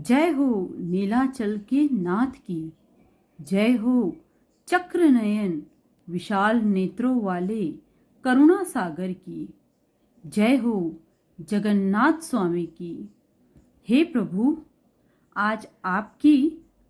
जय हो नीलाचल के नाथ की, जय हो चक्र नयन विशाल नेत्रों वाले करुणा सागर की, जय हो जगन्नाथ स्वामी की। हे प्रभु, आज आपकी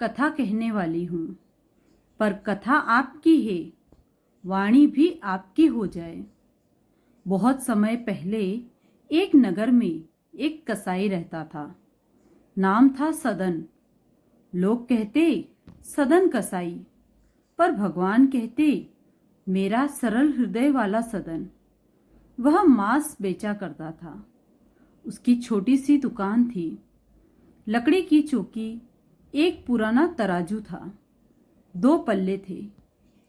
कथा कहने वाली हूँ, पर कथा आपकी है, वाणी भी आपकी हो जाए। बहुत समय पहले एक नगर में एक कसाई रहता था। नाम था सदन। लोग कहते सदन कसाई, पर भगवान कहते मेरा सरल हृदय वाला सदन। वह मांस बेचा करता था। उसकी छोटी सी दुकान थी। लकड़ी की चौकी, एक पुराना तराजू था। 2 पल्ले थे।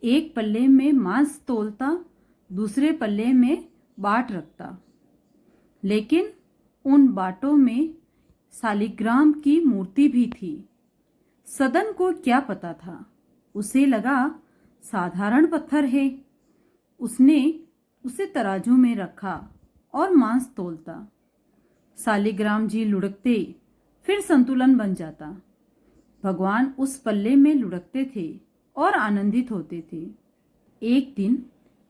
एक पल्ले में मांस तोलता, दूसरे पल्ले में बाट रखता। लेकिन उन बाटों में सालिग्राम की मूर्ति भी थी। सदन को क्या पता था, उसे लगा साधारण पत्थर है। उसने उसे तराजू में रखा और मांस तोलता। सालिग्राम जी लुढ़कते, फिर संतुलन बन जाता। भगवान उस पल्ले में लुढ़कते थे और आनंदित होते थे। एक दिन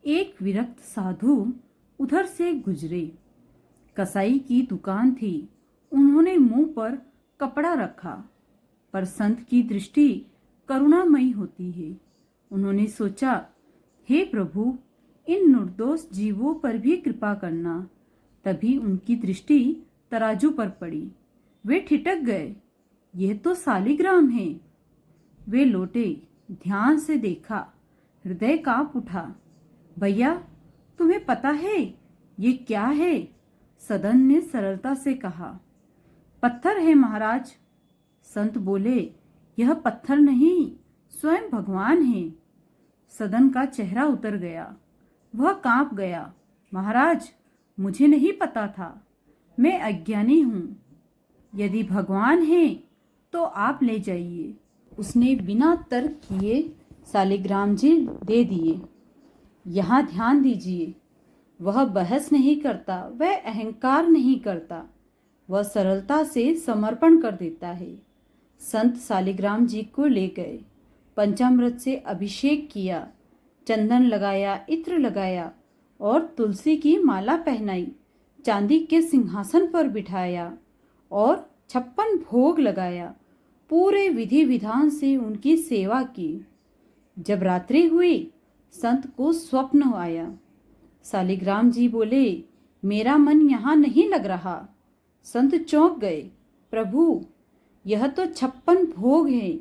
एक विरक्त साधु उधर से गुजरे। कसाई की दुकान थी। उन्होंने मुंह पर कपड़ा रखा, पर संत की दृष्टि करुणामयी होती है। उन्होंने सोचा, हे प्रभु, इन निर्दोष जीवों पर भी कृपा करना। तभी उनकी दृष्टि तराजू पर पड़ी। वे ठिठक गए, यह तो सालिग्राम है। वे लौटे, ध्यान से देखा, हृदय कांप उठा। भैया, तुम्हें पता है ये क्या है? सदन ने सरलता से कहा। पत्थर है महाराज। संत बोले, यह पत्थर नहीं, स्वयं भगवान है। सदन का चेहरा उतर गया। वह कांप गया। महाराज, मुझे नहीं पता था, मैं अज्ञानी हूँ। यदि भगवान है तो आप ले जाइए। उसने बिना तर्क किए सालिग्राम जी दे दिए। यहाँ ध्यान दीजिए, वह बहस नहीं करता, वह अहंकार नहीं करता, वह सरलता से समर्पण कर देता है। संत सालिग्राम जी को ले गए, पंचामृत से अभिषेक किया, चंदन लगाया, इत्र लगाया और तुलसी की माला पहनाई, चांदी के सिंहासन पर बिठाया और 56 भोग लगाया। पूरे विधि विधान से उनकी सेवा की। जब रात्रि हुई, संत को स्वप्न आया। सालिग्राम जी बोले, मेरा मन यहाँ नहीं लग रहा। संत चौंक गए, प्रभु, यह तो 56 भोग है,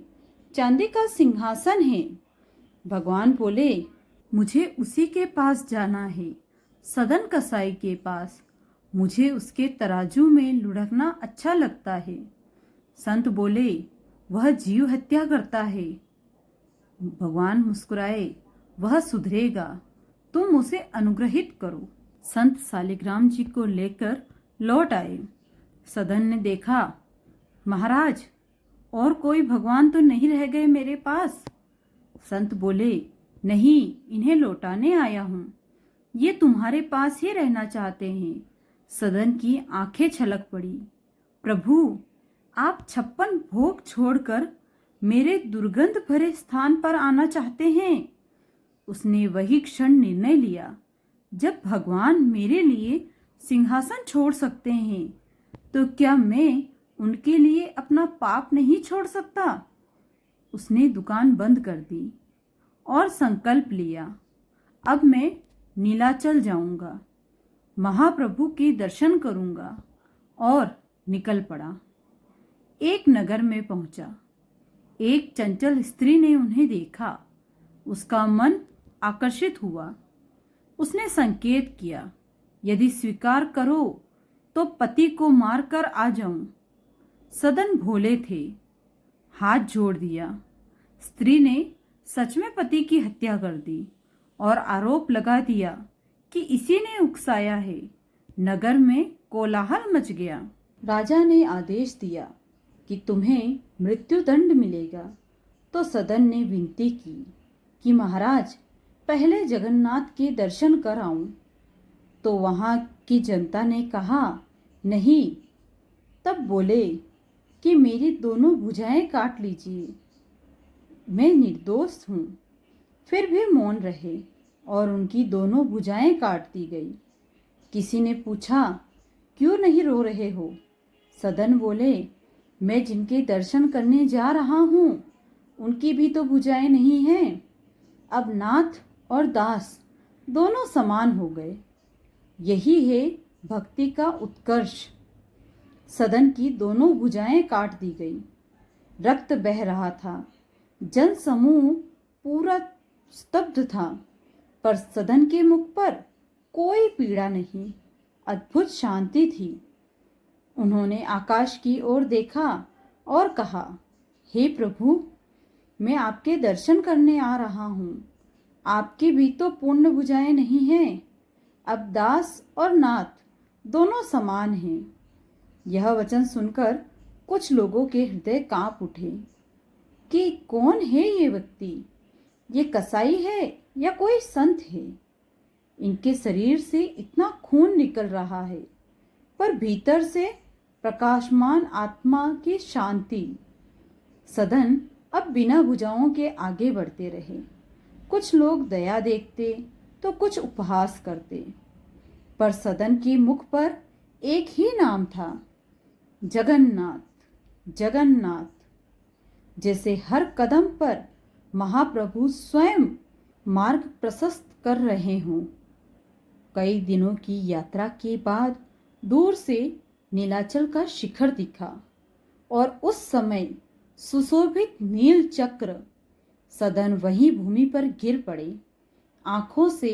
चांदी का सिंहासन है। भगवान बोले, मुझे उसी के पास जाना है, सदन कसाई के पास। मुझे उसके तराजू में लुढ़कना अच्छा लगता है। संत बोले, वह जीव हत्या करता है। भगवान मुस्कुराए, वह सुधरेगा, तुम उसे अनुग्रहित करो। संत सालिग्राम जी को लेकर लौट आए। सदन ने देखा, महाराज, और कोई भगवान तो नहीं रह गए मेरे पास? संत बोले, नहीं, इन्हें लौटाने आया हूँ। ये तुम्हारे पास ही रहना चाहते हैं। सदन की आंखें छलक पड़ी। प्रभु, आप 56 भोग छोड़कर मेरे दुर्गंध भरे स्थान पर आना चाहते हैं। उसने वही क्षण निर्णय लिया, जब भगवान मेरे लिए सिंहासन छोड़ सकते हैं, तो क्या मैं उनके लिए अपना पाप नहीं छोड़ सकता? उसने दुकान बंद कर दी और संकल्प लिया, अब मैं नीलाचल जाऊंगा, महाप्रभु के दर्शन करूंगा, और निकल पड़ा। एक नगर में पहुंचा। एक चंचल स्त्री ने उन्हें देखा। उसका मन आकर्षित हुआ। उसने संकेत किया, यदि स्वीकार करो तो पति को मारकर आ जाऊं। सदन भोले थे, हाथ जोड़ दिया। स्त्री ने सच में पति की हत्या कर दी और आरोप लगा दिया कि इसी ने उकसाया है। नगर में कोलाहल मच गया। राजा ने आदेश दिया कि तुम्हें मृत्युदंड मिलेगा। तो सदन ने विनती की कि महाराज, पहले जगन्नाथ के दर्शन कर आऊं। तो वहां की जनता ने कहा, नहीं। तब बोले कि मेरी दोनों भुजाएं काट लीजिए। मैं निर्दोष हूँ। फिर भी मौन रहे और उनकी दोनों भुजाएं काट दी गई। किसी ने पूछा, क्यों नहीं रो रहे हो? सदन बोले, मैं जिनके दर्शन करने जा रहा हूँ उनकी भी तो भुजाएं नहीं हैं। अब नाथ और दास दोनों समान हो गए। यही है भक्ति का उत्कर्ष। सदन की दोनों भुजाएं काट दी गई। रक्त बह रहा था। जन समूह पूरा स्तब्ध था, पर सदन के मुख पर कोई पीड़ा नहीं, अद्भुत शांति थी। उन्होंने आकाश की ओर देखा और कहा, हे प्रभु, मैं आपके दर्शन करने आ रहा हूँ। आपकी भी तो पूर्ण भुजाएं नहीं हैं। अब दास और नाथ दोनों समान हैं। यह वचन सुनकर कुछ लोगों के हृदय कांप उठे कि कौन है ये व्यक्ति? ये कसाई है या कोई संत है? इनके शरीर से इतना खून निकल रहा है, पर भीतर से प्रकाशमान आत्मा की शांति। सदन अब बिना भुजाओं के आगे बढ़ते रहे। कुछ लोग दया देखते तो कुछ उपहास करते, पर सदन के मुख पर एक ही नाम था, जगन्नाथ। जगन्नाथ। जैसे हर कदम पर महाप्रभु स्वयं मार्ग प्रशस्त कर रहे हों। कई दिनों की यात्रा के बाद दूर से नीलाचल का शिखर दिखा और उस समय सुशोभित नील चक्र। सदन वहीं भूमि पर गिर पड़े। आंखों से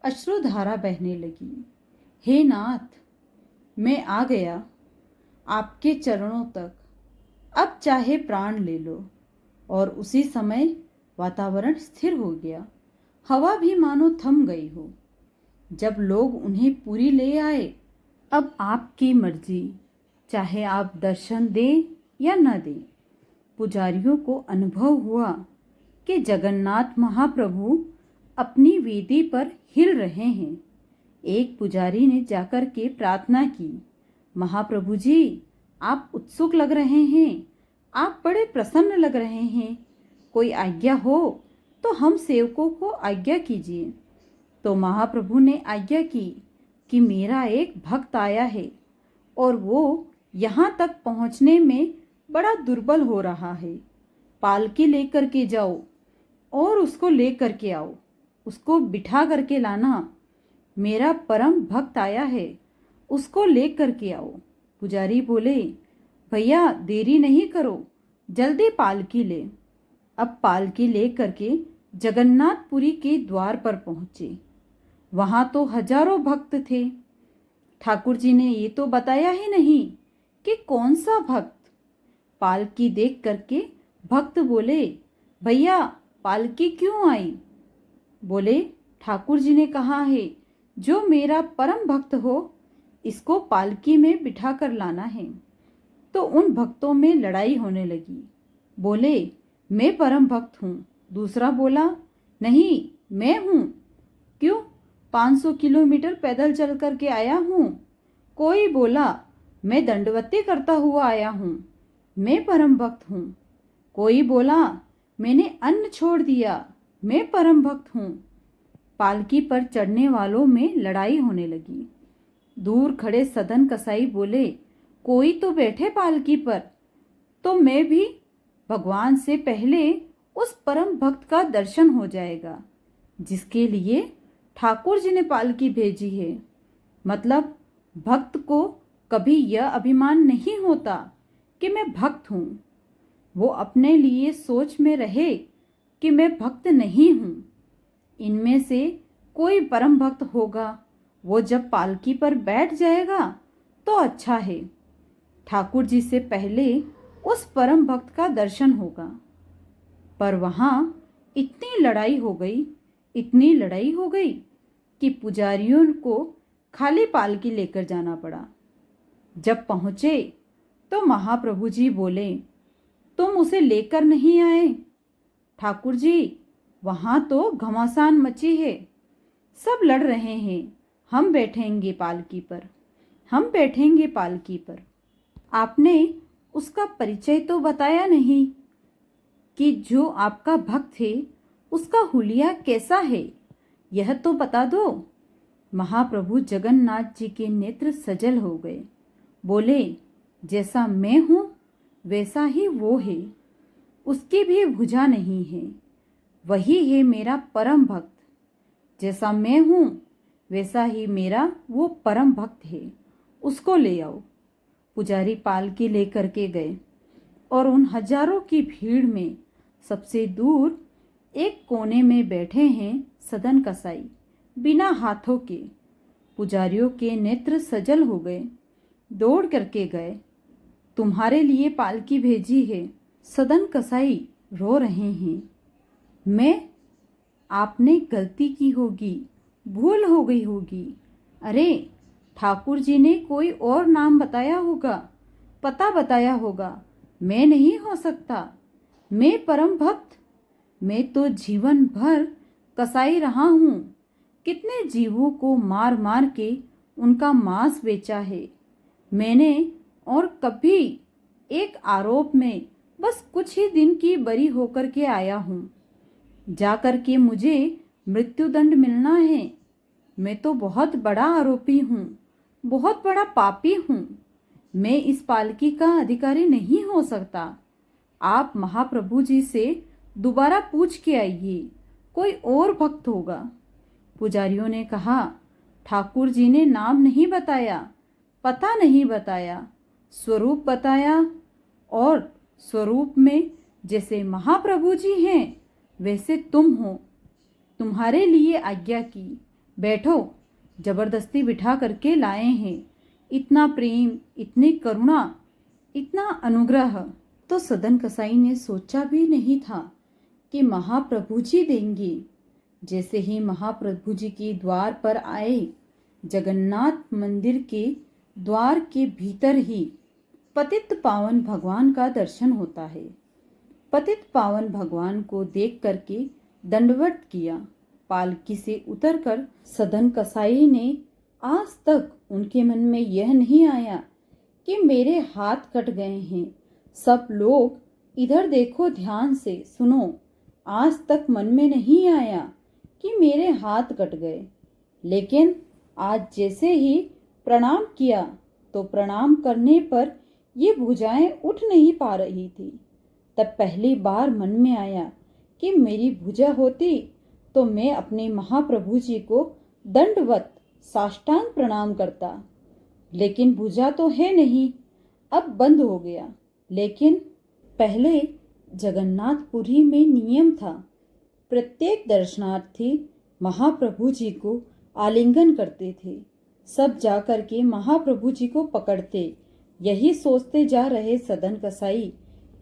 अश्रुधारा बहने लगी। हे नाथ, मैं आ गया आपके चरणों तक। अब चाहे प्राण ले लो। और उसी समय वातावरण स्थिर हो गया। हवा भी मानो थम गई हो। जब लोग उन्हें पूरी ले आए, अब आपकी मर्जी, चाहे आप दर्शन दें या न दें। पुजारियों को अनुभव हुआ कि जगन्नाथ महाप्रभु अपनी वेदी पर हिल रहे हैं। एक पुजारी ने जाकर के प्रार्थना की, महाप्रभु जी, आप उत्सुक लग रहे हैं। आप बड़े प्रसन्न लग रहे हैं। कोई आज्ञा हो तो हम सेवकों को आज्ञा कीजिए। तो महाप्रभु ने आज्ञा की कि मेरा एक भक्त आया है और वो यहाँ तक पहुँचने में बड़ा दुर्बल हो रहा है। पालकी लेकर के जाओ और उसको लेकर के आओ। उसको बिठा करके लाना। मेरा परम भक्त आया है, उसको लेकर के आओ। पुजारी बोले, भैया देरी नहीं करो, जल्दी पालकी ले। अब पालकी ले करके जगन्नाथपुरी के द्वार पर पहुंचे। वहां तो हजारों भक्त थे। ठाकुर जी ने ये तो बताया ही नहीं कि कौन सा भक्त। पालकी देख करके भक्त बोले, भैया पालकी क्यों आई? बोले, ठाकुर जी ने कहा है जो मेरा परम भक्त हो इसको पालकी में बिठा कर लाना है। तो उन भक्तों में लड़ाई होने लगी। बोले, मैं परम भक्त हूँ। दूसरा बोला, नहीं मैं हूँ। क्यों? 500 किलोमीटर पैदल चल कर के आया हूँ। कोई बोला, मैं दंडवती करता हुआ आया हूँ, मैं परम भक्त हूँ। कोई बोला, मैंने अन्न छोड़ दिया, मैं परम भक्त हूँ। पालकी पर चढ़ने वालों में लड़ाई होने लगी। दूर खड़े सदन कसाई बोले, कोई तो बैठे पालकी पर, तो मैं भी भगवान से पहले उस परम भक्त का दर्शन हो जाएगा जिसके लिए ठाकुर जी ने पालकी भेजी है। मतलब भक्त को कभी यह अभिमान नहीं होता कि मैं भक्त हूँ। वो अपने लिए सोच में रहे कि मैं भक्त नहीं हूँ। इनमें से कोई परम भक्त होगा, वो जब पालकी पर बैठ जाएगा तो अच्छा है। ठाकुर जी से पहले उस परम भक्त का दर्शन होगा। पर वहाँ इतनी लड़ाई हो गई, इतनी लड़ाई हो गई कि पुजारियों को खाली पालकी लेकर जाना पड़ा। जब पहुँचे तो महाप्रभु जी बोले, तुम उसे लेकर नहीं आए? ठाकुर जी, वहाँ तो घमासान मची है, सब लड़ रहे हैं। हम बैठेंगे पालकी पर, हम बैठेंगे पालकी पर। आपने उसका परिचय तो बताया नहीं कि जो आपका भक्त है उसका हुलिया कैसा है, यह तो बता दो। महाप्रभु जगन्नाथ जी के नेत्र सजल हो गए। बोले, जैसा मैं हूं वैसा ही वो है, उसकी भी भुजा नहीं है, वही है मेरा परम भक्त। जैसा मैं हूं वैसा ही मेरा वो परम भक्त है, उसको ले आओ। पुजारी पालकी लेकर के गए और उन हजारों की भीड़ में सबसे दूर एक कोने में बैठे हैं सदन कसाई, बिना हाथों के। पुजारियों के नेत्र सजल हो गए, दौड़ करके गए, तुम्हारे लिए पालकी भेजी है। सदन कसाई रो रहे हैं, मैं आपने गलती की होगी, भूल हो गई होगी। अरे ठाकुर जी ने कोई और नाम बताया होगा, पता बताया होगा, मैं नहीं हो सकता। मैं परम भक्त, मैं तो जीवन भर कसाई रहा हूँ, कितने जीवों को मार मार के उनका मांस बेचा है मैंने, और कभी एक आरोप में बस कुछ ही दिन की बरी होकर के आया हूँ। जाकर के मुझे मृत्युदंड मिलना है। मैं तो बहुत बड़ा आरोपी हूँ, बहुत बड़ा पापी हूँ। मैं इस पालकी का अधिकारी नहीं हो सकता। आप महाप्रभु जी से दोबारा पूछ के आइए, कोई और भक्त होगा। पुजारियों ने कहा, ठाकुर जी ने नाम नहीं बताया, पता नहीं बताया, स्वरूप बताया, और स्वरूप में जैसे महाप्रभु जी हैं वैसे तुम हो। तुम्हारे लिए आज्ञा की, बैठो। जबरदस्ती बिठा करके लाए हैं। इतना प्रेम, इतनी करुणा, इतना अनुग्रह तो सदन कसाई ने सोचा भी नहीं था कि महाप्रभु जी देंगे। जैसे ही महाप्रभु जी के द्वार पर आए, जगन्नाथ मंदिर के द्वार के भीतर ही पतित पावन भगवान का दर्शन होता है। पतित पावन भगवान को देख करके दंडवत किया। पालकी से उतरकर सदन कसाई ने आज तक उनके मन में यह नहीं आया कि मेरे हाथ कट गए हैं। सब लोग इधर देखो, ध्यान से सुनो। आज तक मन में नहीं आया कि मेरे हाथ कट गए, लेकिन आज जैसे ही प्रणाम किया तो प्रणाम करने पर ये भुजाएं उठ नहीं पा रही थी। तब पहली बार मन में आया कि मेरी भुजा होती तो मैं अपने महाप्रभु जी को दंडवत साष्टांग प्रणाम करता, लेकिन भुजा तो है नहीं, अब बंद हो गया। लेकिन पहले जगन्नाथपुरी में नियम था, प्रत्येक दर्शनार्थी महाप्रभु जी को आलिंगन करते थे। सब जाकर के महाप्रभु जी को पकड़ते। यही सोचते जा रहे सदन कसाई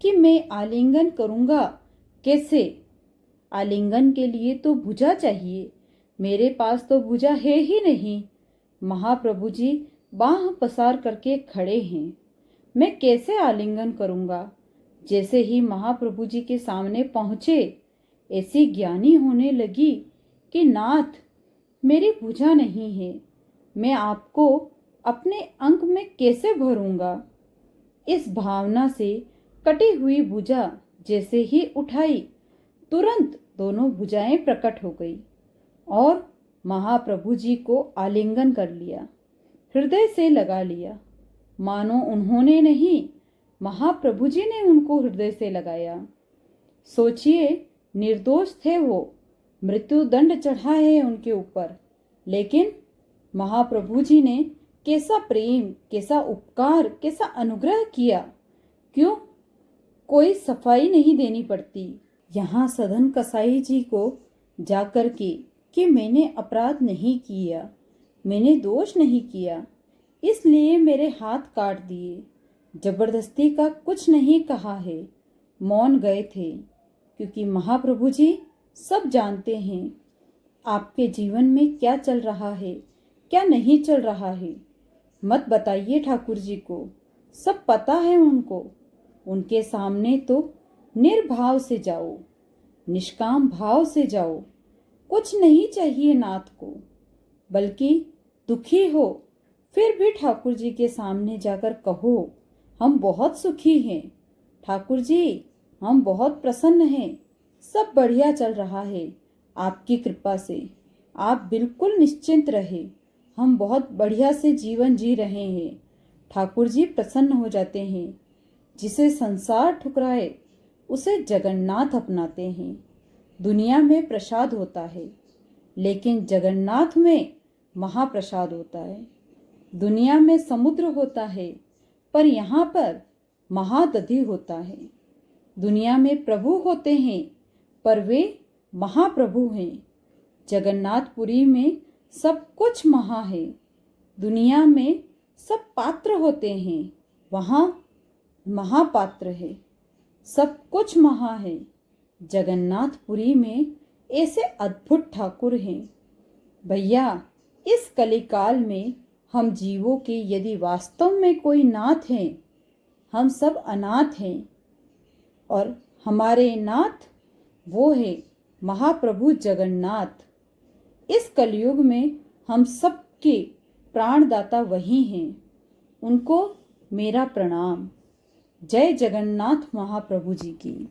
कि मैं आलिंगन करूंगा कैसे। आलिंगन के लिए तो भुजा चाहिए, मेरे पास तो भुजा है ही नहीं। महाप्रभु जी बाह पसार करके खड़े हैं, मैं कैसे आलिंगन करूंगा। जैसे ही महाप्रभु जी के सामने पहुंचे, ऐसी ज्ञानी होने लगी कि नाथ, मेरी भुजा नहीं है, मैं आपको अपने अंक में कैसे भरूंगा। इस भावना से कटी हुई भुजा जैसे ही उठाई, तुरंत दोनों भुजाएं प्रकट हो गई और महाप्रभु जी को आलिंगन कर लिया, हृदय से लगा लिया। मानो उन्होंने नहीं, महाप्रभु जी ने उनको हृदय से लगाया। सोचिए, निर्दोष थे वो, मृत्युदंड चढ़ा है उनके ऊपर, लेकिन महाप्रभु जी ने कैसा प्रेम, कैसा उपकार, कैसा अनुग्रह किया। क्यों? कोई सफाई नहीं देनी पड़ती। यहाँ सदन कसाई जी को जाकर के कि मैंने अपराध नहीं किया, मैंने दोष नहीं किया, इसलिए मेरे हाथ काट दिए। जबरदस्ती का कुछ नहीं कहा है, मौन गए थे, क्योंकि महाप्रभु जी सब जानते हैं आपके जीवन में क्या चल रहा है, क्या नहीं चल रहा है। मत बताइए ठाकुर जी को, सब पता है उनको। उनके सामने तो निर्भाव से जाओ, निष्काम भाव से जाओ। कुछ नहीं चाहिए नाथ को, बल्कि दुखी हो फिर भी ठाकुर जी के सामने जाकर कहो, हम बहुत सुखी हैं। ठाकुर जी, हम बहुत प्रसन्न हैं। सब बढ़िया चल रहा है आपकी कृपा से। आप बिल्कुल निश्चिंत रहे, हम बहुत बढ़िया से जीवन जी रहे हैं। ठाकुर जी प्रसन्न हो जाते हैं। जिसे संसार ठुकराए उसे जगन्नाथ अपनाते हैं। दुनिया में प्रसाद होता है, लेकिन जगन्नाथ में महाप्रसाद होता है। दुनिया में समुद्र होता है, पर यहाँ पर महादधि होता है। दुनिया में प्रभु होते हैं, पर वे महाप्रभु हैं। जगन्नाथपुरी में सब कुछ महा है। दुनिया में सब पात्र होते हैं, वहाँ महापात्र है। सब कुछ महा है। जगन्नाथपुरी में ऐसे अद्भुत ठाकुर हैं। भैया, इस कलिकाल में हम जीवों के यदि वास्तव में कोई नाथ हैं, हम सब अनाथ हैं, और हमारे नाथ वो है महाप्रभु जगन्नाथ। इस कलयुग में हम सबके प्राणदाता वही हैं। उनको मेरा प्रणाम। जय जगन्नाथ महाप्रभु जी की।